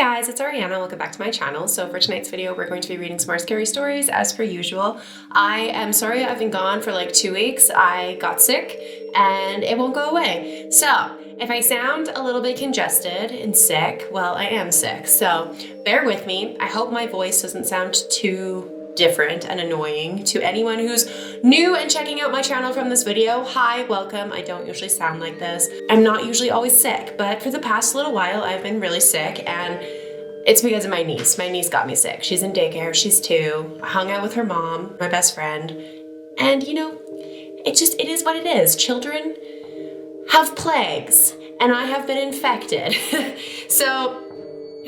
guys, it's Ariana. Welcome back to my channel. So for tonight's video, we're going to be reading some more scary stories as per usual. I am sorry I've been gone for like 2 weeks. I got sick and it won't go away. So if I sound a little bit congested and sick, well, I am sick. So bear with me. I hope my voice doesn't sound too different and annoying to anyone who's new and checking out my channel from this video. Hi, welcome. I don't usually sound like this. I'm not usually always sick, but for the past little while I've been really sick, and it's because of my niece. My niece got me sick. She's in daycare, she's 2. I hung out with her mom, my best friend, and you know, it is what it is. Children have plagues and I have been infected. So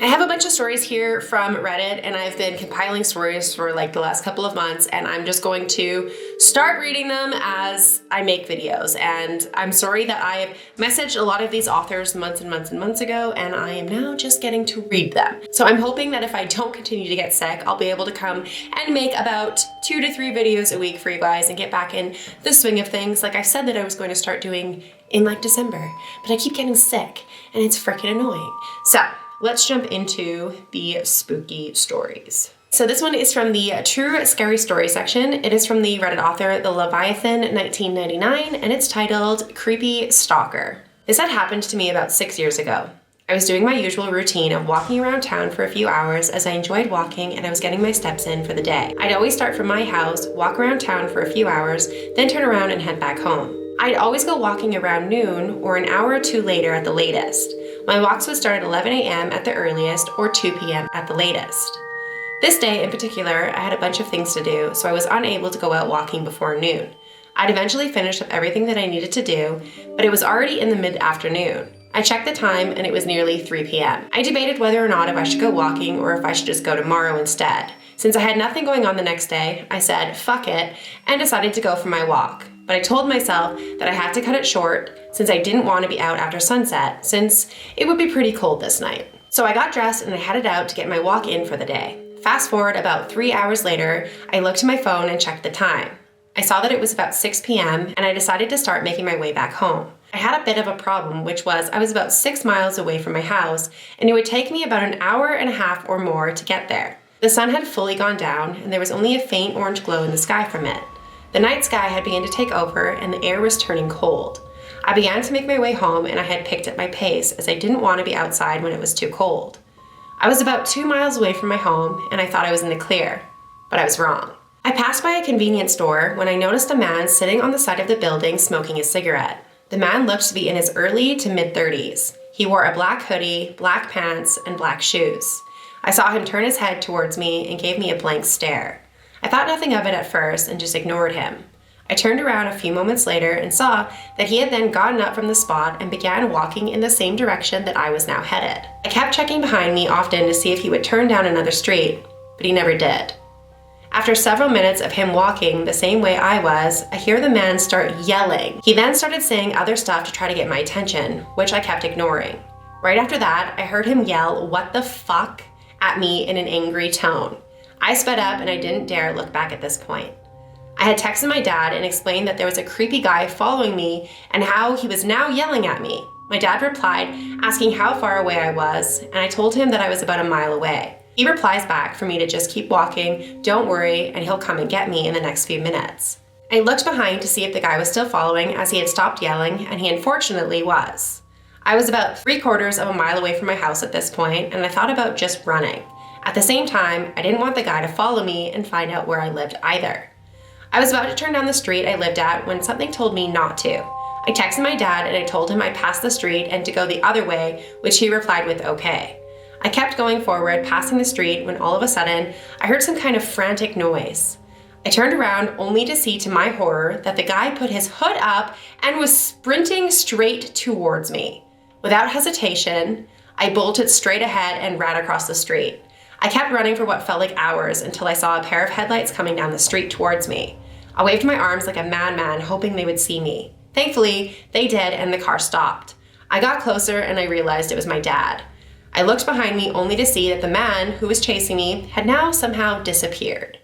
I have a bunch of stories here from Reddit, and I've been compiling stories for like the last couple of months, and I'm just going to start reading them as I make videos. And I'm sorry that I've messaged a lot of these authors months and months and months ago, and I am now just getting to read them. So I'm hoping that if I don't continue to get sick, I'll be able to come and make about 2 to 3 videos a week for you guys and get back in the swing of things like I said that I was going to start doing in like December, but I keep getting sick and it's freaking annoying. So let's jump into the spooky stories. So this one is from the True Scary Story section. It is from the Reddit author, The Leviathan 1999, and it's titled Creepy Stalker. This had happened to me about 6 years ago. I was doing my usual routine of walking around town for a few hours as I enjoyed walking, and I was getting my steps in for the day. I'd always start from my house, walk around town for a few hours, then turn around and head back home. I'd always go walking around noon or an hour or 2 later at the latest. My walks would start at 11 a.m. at the earliest or 2 p.m. at the latest. This day in particular, I had a bunch of things to do, so I was unable to go out walking before noon. I'd eventually finished up everything that I needed to do, but it was already in the mid-afternoon. I checked the time and it was nearly 3 p.m. I debated whether or not if I should go walking or if I should just go tomorrow instead. Since I had nothing going on the next day, I said, fuck it, and decided to go for my walk. But I told myself that I had to cut it short since I didn't want to be out after sunset, since it would be pretty cold this night. So I got dressed and I headed out to get my walk in for the day. Fast forward about 3 hours later, I looked at my phone and checked the time. I saw that it was about 6 p.m. and I decided to start making my way back home. I had a bit of a problem, which was I was about 6 miles away from my house, and it would take me about an hour and a half or more to get there. The sun had fully gone down, and there was only a faint orange glow in the sky from it. The night sky had begun to take over and the air was turning cold. I began to make my way home, and I had picked up my pace as I didn't want to be outside when it was too cold. I was about 2 miles away from my home and I thought I was in the clear, but I was wrong. I passed by a convenience store when I noticed a man sitting on the side of the building smoking a cigarette. The man looked to be in his early to mid-30s. He wore a black hoodie, black pants, and black shoes. I saw him turn his head towards me and gave me a blank stare. I thought nothing of it at first and just ignored him. I turned around a few moments later and saw that he had then gotten up from the spot and began walking in the same direction that I was now headed. I kept checking behind me often to see if he would turn down another street, but he never did. After several minutes of him walking the same way I was, I hear the man start yelling. He then started saying other stuff to try to get my attention, which I kept ignoring. Right after that, I heard him yell, "What the fuck?" at me in an angry tone. I sped up and I didn't dare look back at this point. I had texted my dad and explained that there was a creepy guy following me and how he was now yelling at me. My dad replied, asking how far away I was, and I told him that I was about a mile away. He replies back for me to just keep walking, don't worry, and he'll come and get me in the next few minutes. I looked behind to see if the guy was still following, as he had stopped yelling, and he unfortunately was. I was about 3/4 of a mile away from my house at this point, and I thought about just running. At the same time, I didn't want the guy to follow me and find out where I lived either. I was about to turn down the street I lived at when something told me not to. I texted my dad and I told him I passed the street and to go the other way, which he replied with okay. I kept going forward, passing the street, when all of a sudden, I heard some kind of frantic noise. I turned around only to see to my horror that the guy put his hood up and was sprinting straight towards me. Without hesitation, I bolted straight ahead and ran across the street. I kept running for what felt like hours until I saw a pair of headlights coming down the street towards me. I waved my arms like a madman, hoping they would see me. Thankfully, they did and the car stopped. I got closer and I realized it was my dad. I looked behind me only to see that the man who was chasing me had now somehow disappeared.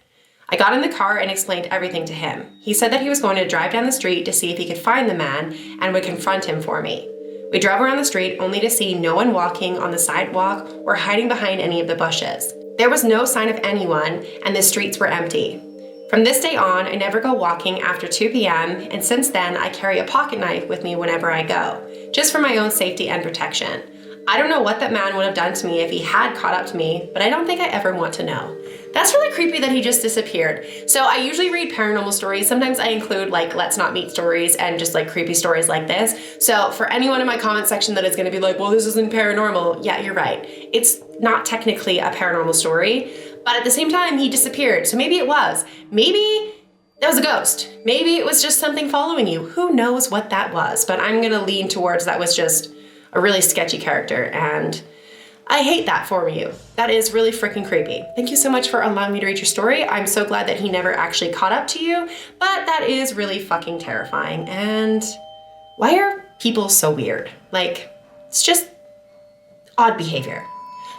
I got in the car and explained everything to him. He said that he was going to drive down the street to see if he could find the man and would confront him for me. We drove around the street only to see no one walking on the sidewalk or hiding behind any of the bushes. There was no sign of anyone, and the streets were empty. From this day on, I never go walking after 2 p.m., and since then, I carry a pocket knife with me whenever I go, just for my own safety and protection. I don't know what that man would have done to me if he had caught up to me, but I don't think I ever want to know. That's really creepy that he just disappeared. So I usually read paranormal stories. Sometimes I include like let's not meet stories and just like creepy stories like this. So for anyone in my comment section that is gonna be like, well, this isn't paranormal. Yeah, you're right. It's not technically a paranormal story, but at the same time, he disappeared. So maybe it was. Maybe that was a ghost. Maybe it was just something following you. Who knows what that was? But I'm gonna lean towards that was just a really sketchy character, and I hate that for you. That is really freaking creepy. Thank you so much for allowing me to read your story. I'm so glad that he never actually caught up to you, but that is really fucking terrifying. And why are people so weird? Like, it's just odd behavior.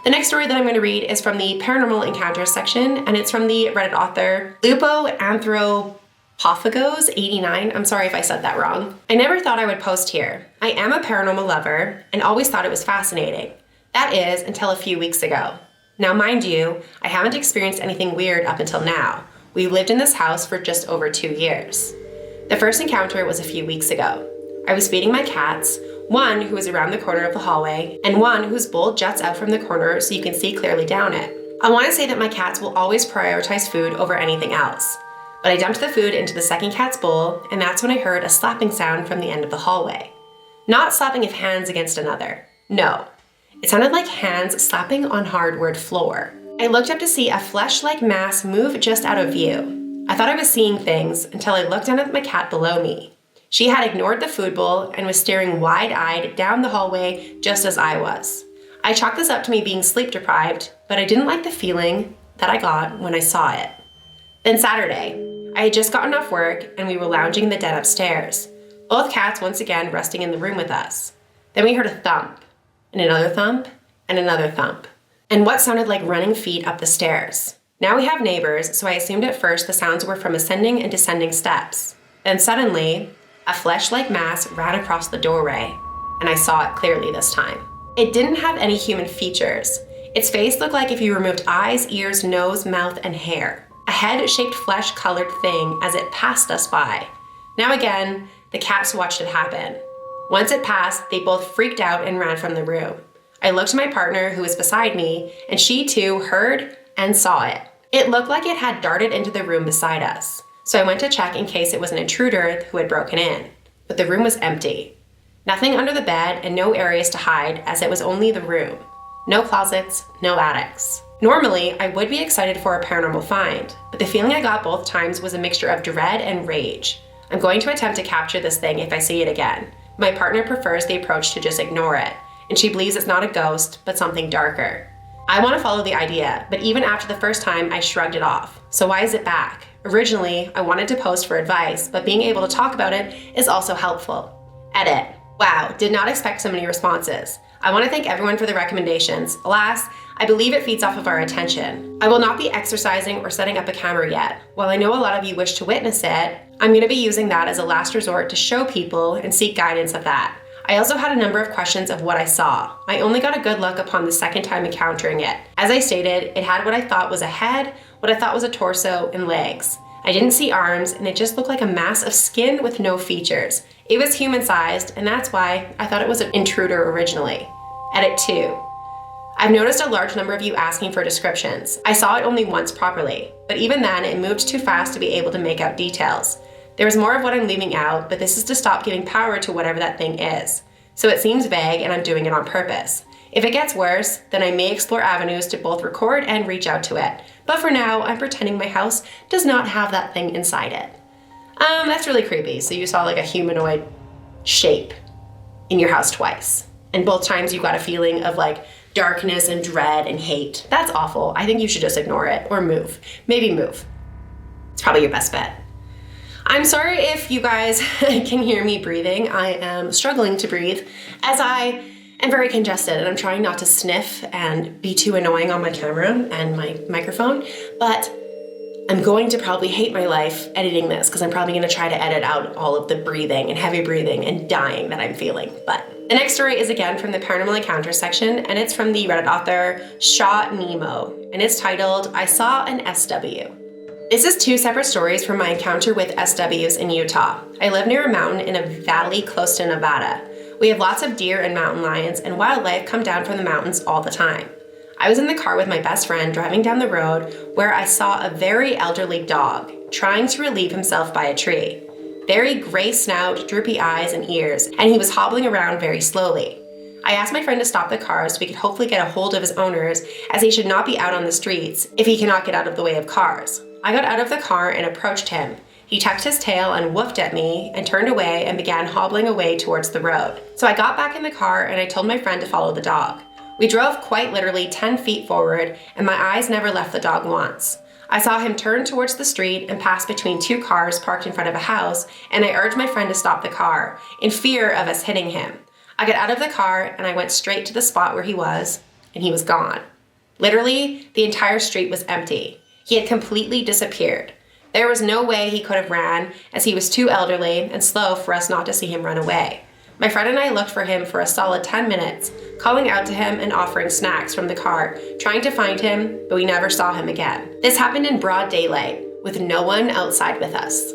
The next story that I'm going to read is from the Paranormal Encounters section, and it's from the Reddit author Lupo Anthropophagus 89. I'm sorry if I said that wrong. I never thought I would post here. I am a paranormal lover and always thought it was fascinating. That is, until a few weeks ago. Now, mind you, I haven't experienced anything weird up until now. We lived in this house for just over 2 years. The first encounter was a few weeks ago. I was feeding my cats, one who was around the corner of the hallway, and one whose bowl juts out from the corner so you can see clearly down it. I want to say that my cats will always prioritize food over anything else. But I dumped the food into the second cat's bowl, and that's when I heard a slapping sound from the end of the hallway. Not slapping of hands against another. No. It sounded like hands slapping on hardwood floor. I looked up to see a flesh-like mass move just out of view. I thought I was seeing things until I looked down at my cat below me. She had ignored the food bowl and was staring wide-eyed down the hallway just as I was. I chalked this up to me being sleep-deprived, but I didn't like the feeling that I got when I saw it. Then Saturday, I had just gotten off work and we were lounging in the den upstairs. Both cats once again resting in the room with us. Then we heard a thump, and another thump, and another thump, and what sounded like running feet up the stairs. Now we have neighbors, so I assumed at first the sounds were from ascending and descending steps. Then suddenly, a flesh-like mass ran across the doorway, and I saw it clearly this time. It didn't have any human features. Its face looked like if you removed eyes, ears, nose, mouth, and hair. A head-shaped flesh-colored thing as it passed us by. Now again, the cats watched it happen. Once it passed, they both freaked out and ran from the room. I looked at my partner who was beside me, and she too heard and saw it. It looked like it had darted into the room beside us. So I went to check in case it was an intruder who had broken in. But the room was empty. Nothing under the bed and no areas to hide as it was only the room. No closets, no attics. Normally, I would be excited for a paranormal find, but the feeling I got both times was a mixture of dread and rage. I'm going to attempt to capture this thing if I see it again. My partner prefers the approach to just ignore it, and she believes it's not a ghost, but something darker. I want to follow the idea, but even after the first time, I shrugged it off. So why is it back? Originally, I wanted to post for advice, but being able to talk about it is also helpful. Edit. Wow, did not expect so many responses. I want to thank everyone for the recommendations. Alas, I believe it feeds off of our attention. I will not be exercising or setting up a camera yet. While I know a lot of you wish to witness it, I'm going to be using that as a last resort to show people and seek guidance of that. I also had a number of questions of what I saw. I only got a good look upon the second time encountering it. As I stated, it had what I thought was a head, what I thought was a torso, and legs. I didn't see arms, and it just looked like a mass of skin with no features. It was human-sized, and that's why I thought it was an intruder originally. Edit 2. I've noticed a large number of you asking for descriptions. I saw it only once properly, but even then it moved too fast to be able to make out details. There is more of what I'm leaving out, but this is to stop giving power to whatever that thing is. So it seems vague and I'm doing it on purpose. If it gets worse, then I may explore avenues to both record and reach out to it. But for now, I'm pretending my house does not have that thing inside it. That's really creepy. So you saw like a humanoid shape in your house twice. And both times you got a feeling of like darkness and dread and hate. That's awful. I think you should just ignore it or move. Maybe move. It's probably your best bet. I'm sorry if you guys can hear me breathing. I am struggling to breathe as I am very congested and I'm trying not to sniff and be too annoying on my camera and my microphone, but I'm going to probably hate my life editing this because I'm probably going to try to edit out all of the breathing and heavy breathing and dying that I'm feeling. But The next story is again from the Paranormal Encounters section, and it's from the Reddit author Shaw Nemo, and it's titled, I Saw an SW. This is 2 separate stories from my encounter with SWs in Utah. I live near a mountain in a valley close to Nevada. We have lots of deer and mountain lions, and wildlife come down from the mountains all the time. I was in the car with my best friend driving down the road where I saw a very elderly dog trying to relieve himself by a tree. Very gray snout, droopy eyes and ears, and he was hobbling around very slowly. I asked my friend to stop the car so we could hopefully get a hold of his owners, as he should not be out on the streets if he cannot get out of the way of cars. I got out of the car and approached him. He tucked his tail and woofed at me and turned away and began hobbling away towards the road. So I got back in the car and I told my friend to follow the dog. We drove quite literally 10 feet forward, and my eyes never left the dog once. I saw him turn towards the street and pass between 2 cars parked in front of a house, and I urged my friend to stop the car, in fear of us hitting him. I got out of the car and I went straight to the spot where he was, and he was gone. Literally, the entire street was empty. He had completely disappeared. There was no way he could have ran, as he was too elderly and slow for us not to see him run away. My friend and I looked for him for a solid 10 minutes, calling out to him and offering snacks from the car, trying to find him, but we never saw him again. This happened in broad daylight, with no one outside with us.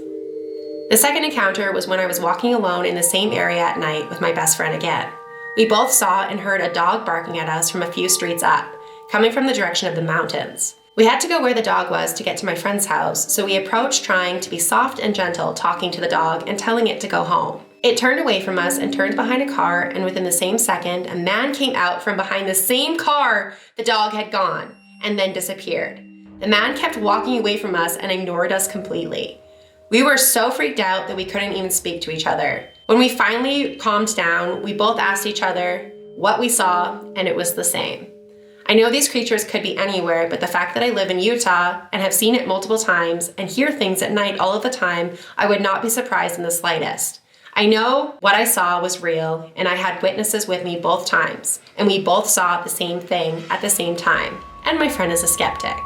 The second encounter was when I was walking alone in the same area at night with my best friend again. We both saw and heard a dog barking at us from a few streets up, coming from the direction of the mountains. We had to go where the dog was to get to my friend's house, so we approached trying to be soft and gentle, talking to the dog and telling it to go home. It turned away from us and turned behind a car, and within the same second, a man came out from behind the same car the dog had gone, and then disappeared. The man kept walking away from us and ignored us completely. We were so freaked out that we couldn't even speak to each other. When we finally calmed down, we both asked each other what we saw, and it was the same. I know these creatures could be anywhere, but the fact that I live in Utah and have seen it multiple times and hear things at night all of the time, I would not be surprised in the slightest. I know what I saw was real, and I had witnesses with me both times, and we both saw the same thing at the same time, and my friend is a skeptic.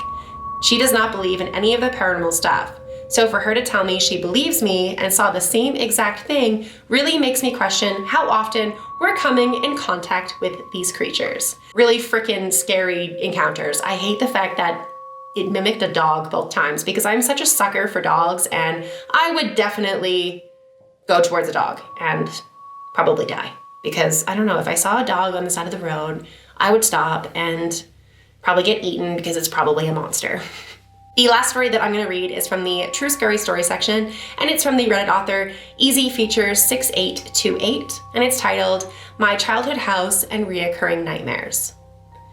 She does not believe in any of the paranormal stuff, so for her to tell me she believes me and saw the same exact thing really makes me question how often we're coming in contact with these creatures. Really freaking scary encounters. I hate the fact that it mimicked a dog both times, because I'm such a sucker for dogs, and I would definitely go towards a dog and probably die. Because I don't know, if I saw a dog on the side of the road, I would stop and probably get eaten because it's probably a monster. The last story that I'm going to read is from the True Scary Story section, and it's from the Reddit author Easy Features 6828, and it's titled, My Childhood House and Reoccurring Nightmares.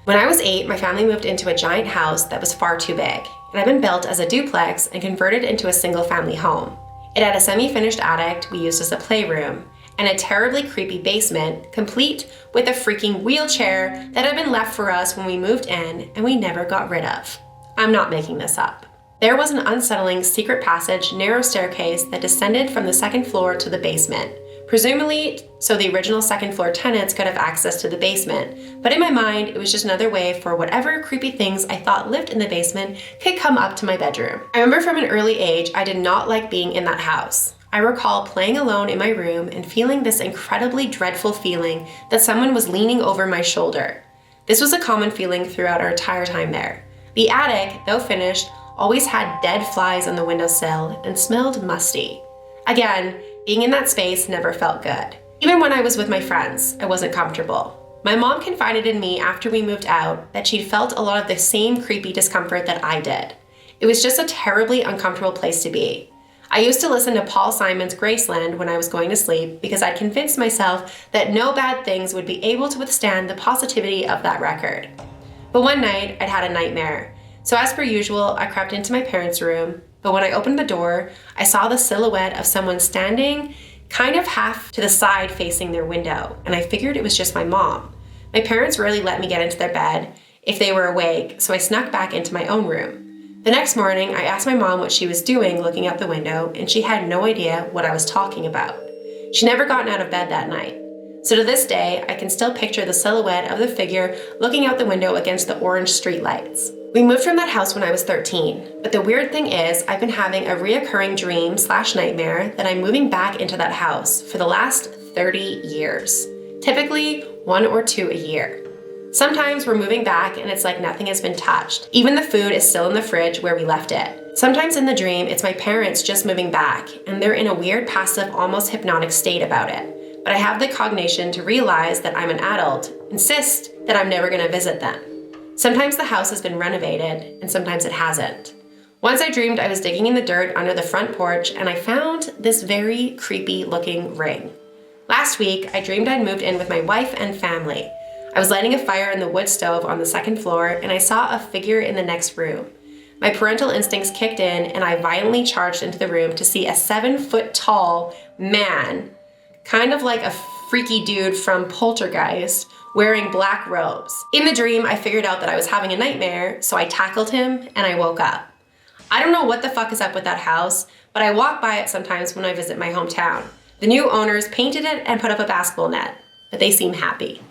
When I was 8, my family moved into a giant house that was far too big. It had been built as a duplex and converted into a single-family home. It had a semi-finished attic we used as a playroom, and a terribly creepy basement, complete with a freaking wheelchair that had been left for us when we moved in and we never got rid of. I'm not making this up. There was an unsettling secret passage, narrow staircase that descended from the second floor to the basement, presumably so the original second floor tenants could have access to the basement, but in my mind it was just another way for whatever creepy things I thought lived in the basement could come up to my bedroom. I remember from an early age I did not like being in that house. I recall playing alone in my room and feeling this incredibly dreadful feeling that someone was leaning over my shoulder. This was a common feeling throughout our entire time there. The attic, though finished, always had dead flies on the windowsill and smelled musty. Again, being in that space never felt good. Even when I was with my friends, I wasn't comfortable. My mom confided in me after we moved out that she'd felt a lot of the same creepy discomfort that I did. It was just a terribly uncomfortable place to be. I used to listen to Paul Simon's Graceland when I was going to sleep because I'd convinced myself that no bad things would be able to withstand the positivity of that record. But one night, I'd had a nightmare. So as per usual, I crept into my parents' room, but when I opened the door, I saw the silhouette of someone standing kind of half to the side facing their window, and I figured it was just my mom. My parents rarely let me get into their bed if they were awake, so I snuck back into my own room. The next morning, I asked my mom what she was doing looking out the window, and she had no idea what I was talking about. She'd never gotten out of bed that night. So to this day, I can still picture the silhouette of the figure looking out the window against the orange streetlights. We moved from that house when I was 13, but the weird thing is I've been having a reoccurring dream/nightmare that I'm moving back into that house for the last 30 years. typically 1 or 2 a year. Sometimes we're moving back and it's like nothing has been touched. Even the food is still in the fridge where we left it. Sometimes in the dream, it's my parents just moving back and they're in a weird passive, almost hypnotic state about it. But I have the cognition to realize that I'm an adult, insist that I'm never gonna visit them. Sometimes the house has been renovated and sometimes it hasn't. Once I dreamed I was digging in the dirt under the front porch and I found this very creepy looking ring. Last week, I dreamed I'd moved in with my wife and family. I was lighting a fire in the wood stove on the second floor and I saw a figure in the next room. My parental instincts kicked in and I violently charged into the room to see a 7-foot tall man, kind of like a freaky dude from Poltergeist, wearing black robes. In the dream, I figured out that I was having a nightmare, so I tackled him and I woke up. I don't know what the fuck is up with that house, but I walk by it sometimes when I visit my hometown. The new owners painted it and put up a basketball net, but they seem happy.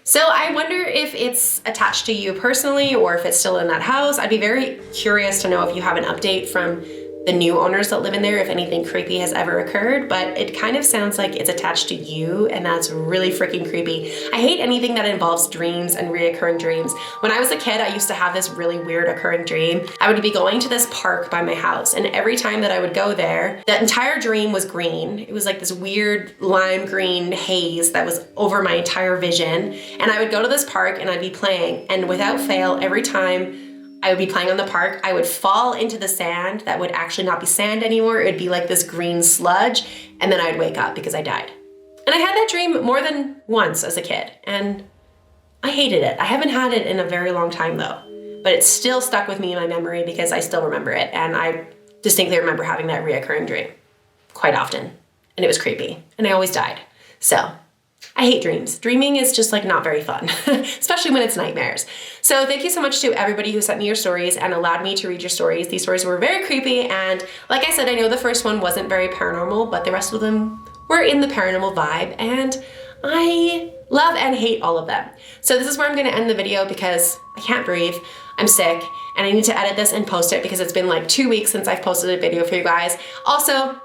So I wonder if it's attached to you personally or if it's still in that house. I'd be very curious to know if you have an update from the new owners that live in there, if anything creepy has ever occurred, but it kind of sounds like it's attached to you and that's really freaking creepy. I hate anything that involves dreams and reoccurring dreams. When I was a kid, I used to have this really weird occurring dream. I would be going to this park by my house and every time that I would go there, that entire dream was green. It was like this weird lime green haze that was over my entire vision. And I would go to this park and I'd be playing and without fail, every time I would be playing on the park, I would fall into the sand that would actually not be sand anymore. It would be like this green sludge, and then I'd wake up because I died. And I had that dream more than once as a kid, and I hated it. I haven't had it in a very long time though, but it's still stuck with me in my memory because I still remember it, and I distinctly remember having that reoccurring dream quite often, and it was creepy, and I always died. So I hate dreams. Dreaming is just like not very fun, especially when it's nightmares. So thank you so much to everybody who sent me your stories and allowed me to read your stories. These stories were very creepy, and like I said, I know the first one wasn't very paranormal, but the rest of them were in the paranormal vibe, and I love and hate all of them. So this is where I'm gonna end the video because I can't breathe, I'm sick, and I need to edit this and post it because it's been like 2 weeks since I've posted a video for you guys. Also,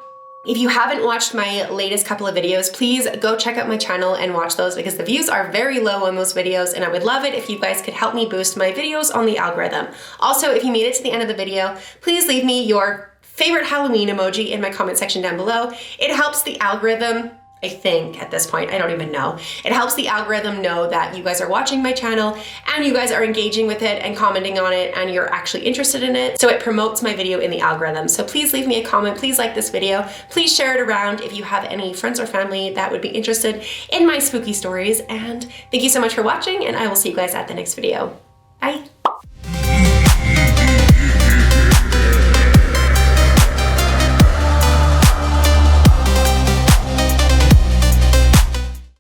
if you haven't watched my latest couple of videos, please go check out my channel and watch those because the views are very low on those videos and I would love it if you guys could help me boost my videos on the algorithm. Also, if you made it to the end of the video, please leave me your favorite Halloween emoji in my comment section down below. It helps the algorithm, I think at this point, I don't even know. It helps the algorithm know that you guys are watching my channel and you guys are engaging with it and commenting on it and you're actually interested in it. So it promotes my video in the algorithm. So please leave me a comment, please like this video, please share it around if you have any friends or family that would be interested in my spooky stories. And thank you so much for watching and I will see you guys at the next video. Bye.